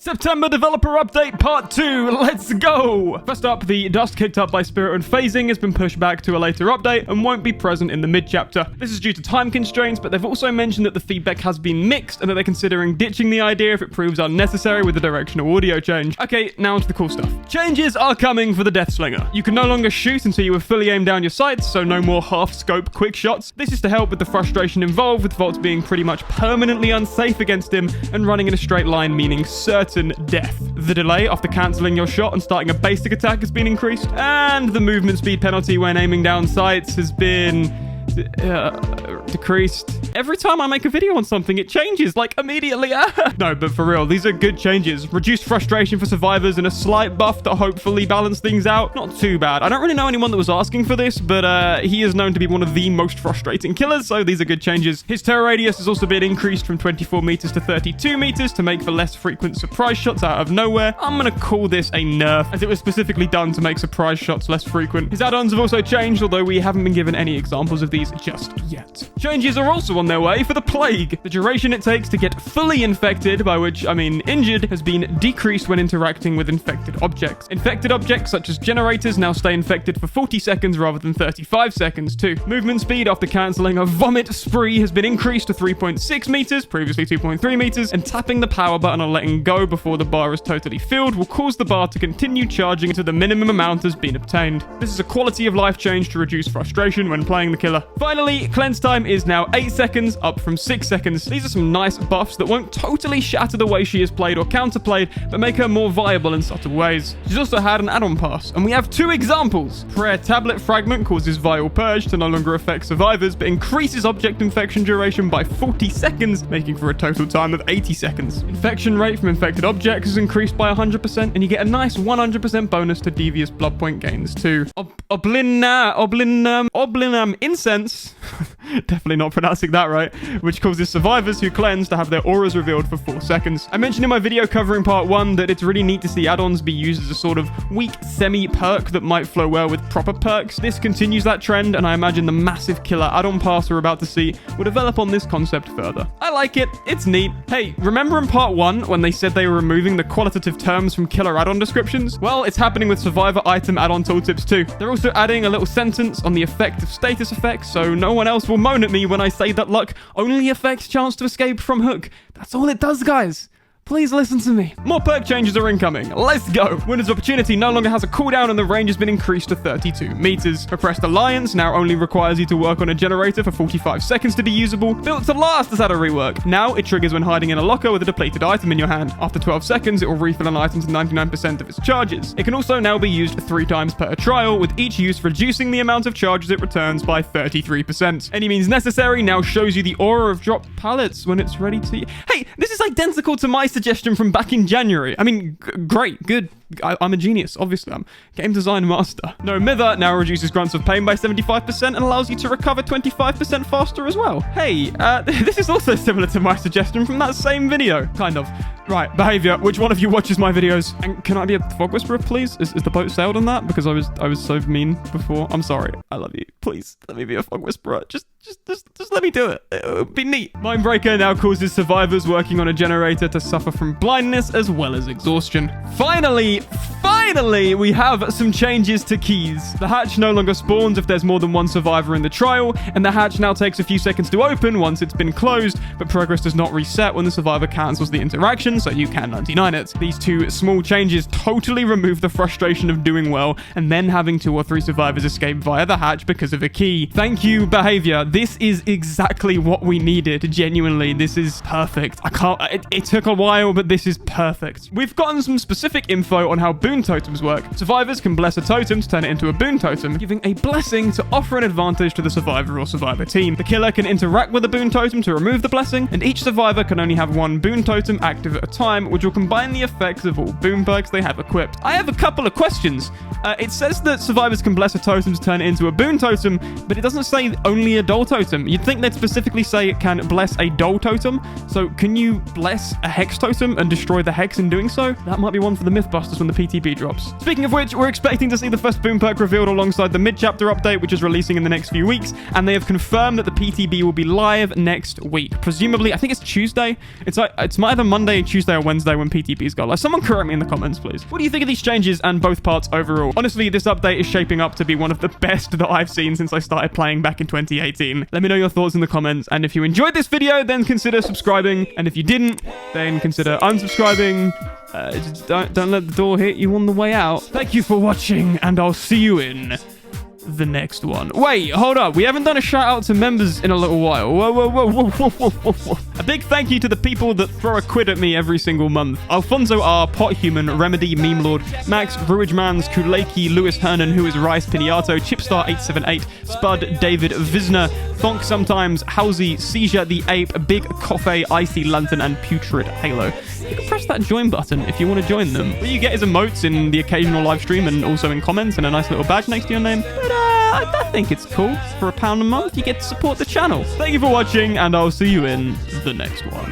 September Developer Update Part 2, let's go! First up, the dust kicked up by Spirit and Phasing has been pushed back to a later update and won't be present in the mid-chapter. This is due to time constraints, but they've also mentioned that the feedback has been mixed and that they're considering ditching the idea if it proves unnecessary with the directional audio change. Okay, now onto the cool stuff. Changes are coming for the Deathslinger. You can no longer shoot until you have fully aimed down your sights, so no more half-scope quick shots. This is to help with the frustration involved with Volts being pretty much permanently unsafe against him and running in a straight line, meaning certain death. The delay after cancelling your shot and starting a basic attack has been increased, and the movement speed penalty when aiming down sights has been decreased. Every time I make a video on something, it changes, like, immediately. No, but for real, these are good changes. Reduced frustration for survivors and a slight buff to hopefully balance things out. Not too bad. I don't really know anyone that was asking for this, but he is known to be one of the most frustrating killers, so these are good changes. His terror radius has also been increased from 24 meters to 32 meters to make for less frequent surprise shots out of nowhere. I'm gonna call this a nerf, as it was specifically done to make surprise shots less frequent. His add-ons have also changed, although we haven't been given any examples of these just yet. Changes are also on their way for the plague. The duration it takes to get fully infected, by which I mean injured, has been decreased when interacting with infected objects. Infected objects such as generators now stay infected for 40 seconds rather than 35 seconds too. Movement speed after cancelling a vomit spree has been increased to 3.6 meters, previously 2.3 meters, and tapping the power button or letting go before the bar is totally filled will cause the bar to continue charging until the minimum amount has been obtained. This is a quality of life change to reduce frustration when playing the killer. Finally, cleanse time is now 8 seconds, up from 6 seconds. These are some nice buffs that won't totally shatter the way she is played or counterplayed, but make her more viable in subtle ways. She's also had an add-on pass, and we have 2 examples. Prayer Tablet Fragment causes Vial Purge to no longer affect survivors, but increases object infection duration by 40 seconds, making for a total time of 80 seconds. Infection rate from infected objects is increased by 100%, and you get a nice 100% bonus to devious blood point gains too. Oblinam Incense definitely not pronouncing that right, which causes survivors who cleanse to have their auras revealed for 4 seconds. I mentioned in my video covering part 1 that it's really neat to see add-ons be used as a sort of weak semi-perk that might flow well with proper perks. This continues that trend, and I imagine the massive killer add-on pass we're about to see will develop on this concept further. I like it, it's neat. Hey, remember in part 1 when they said they were removing the qualitative terms from killer add-on descriptions? Well, it's happening with survivor item add-on tooltips too. They're also adding a little sentence on the effect of status effects, so no one else will moan at me when I say that luck only affects chance to escape from hook. That's all it does, guys. Please listen to me. More perk changes are incoming. Let's go. Winner's Opportunity no longer has a cooldown and the range has been increased to 32 meters. Repressed Alliance now only requires you to work on a generator for 45 seconds to be usable. Built to Last has had a rework. Now it triggers when hiding in a locker with a depleted item in your hand. After 12 seconds, it will refill an item to 99% of its charges. It can also now be used 3 times per trial, with each use reducing the amount of charges it returns by 33%. Any means necessary now shows you the aura of dropped pallets when it's ready to... Hey, this is identical to my suggestion from back in January. I mean, great, good. I'm a genius, obviously. I'm game design master. No Mither now reduces grunts of pain by 75% and allows you to recover 25% faster as well. Hey, this is also similar to my suggestion from that same video. Kind of. Right, behavior. Which one of you watches my videos? And can I be a fog whisperer, please? Is the boat sailed on that? Because I was so mean before. I'm sorry. I love you. Please, let me be a fog whisperer. Just let me do it. It would be neat. Mindbreaker now causes survivors working on a generator to suffer from blindness as well as exhaustion. Finally, we have some changes to keys. The hatch no longer spawns if there's more than 1 survivor in the trial, and the hatch now takes a few seconds to open once it's been closed, but progress does not reset when the survivor cancels the interaction, so you can 99 it. These 2 small changes totally remove the frustration of doing well and then having 2 or 3 survivors escape via the hatch because of a key. Thank you, behavior. This is exactly what we needed. Genuinely, this is perfect. It took a while, but this is perfect. We've gotten some specific info on how Boon Totems work. Survivors can bless a totem to turn it into a Boon Totem, giving a blessing to offer an advantage to the survivor or survivor team. The killer can interact with the Boon Totem to remove the blessing, and each survivor can only have 1 Boon Totem active at a time, which will combine the effects of all Boon perks they have equipped. I have a couple of questions. It says that survivors can bless a totem to turn it into a Boon Totem, but it doesn't say only a Doll Totem. You'd think they'd specifically say it can bless a Doll Totem. So can you bless a Hex Totem and destroy the Hex in doing so? That might be one for the Mythbusters when the PTB drops. drops. Speaking of which, we're expecting to see the first Boon perk revealed alongside the mid-chapter update, which is releasing in the next few weeks, and they have confirmed that the PTB will be live next week. Presumably, I think it's Tuesday. It's either Monday, Tuesday, or Wednesday when PTBs go live. Someone correct me in the comments, please. What do you think of these changes and both parts overall? Honestly, this update is shaping up to be one of the best that I've seen since I started playing back in 2018. Let me know your thoughts in the comments, and if you enjoyed this video, then consider subscribing, and if you didn't, then consider unsubscribing. Just don't let the door hit you on the way out. Thank you for watching, and I'll see you in the next one. Wait, hold up. We haven't done a shout out to members in a little while. Whoa. A big thank you to the people that throw a quid at me every single month. Alfonso R, Pothuman, Remedy, Meme Lord, Max, Ruijmans, Kuleki, Lewis Hernan, Who is Rice, Piniato, Chipstar878, Spud, David, Visner, Thonk Sometimes, Housie, Seizure the Ape, Big Coffee, Icy Lantern, and Putrid Halo. You can press that join button if you want to join them. What you get is emotes in the occasional live stream and also in comments and a nice little badge next to your name. But I think it's cool. For £1 a month, you get to support the channel. Thank you for watching, and I'll see you in the next one.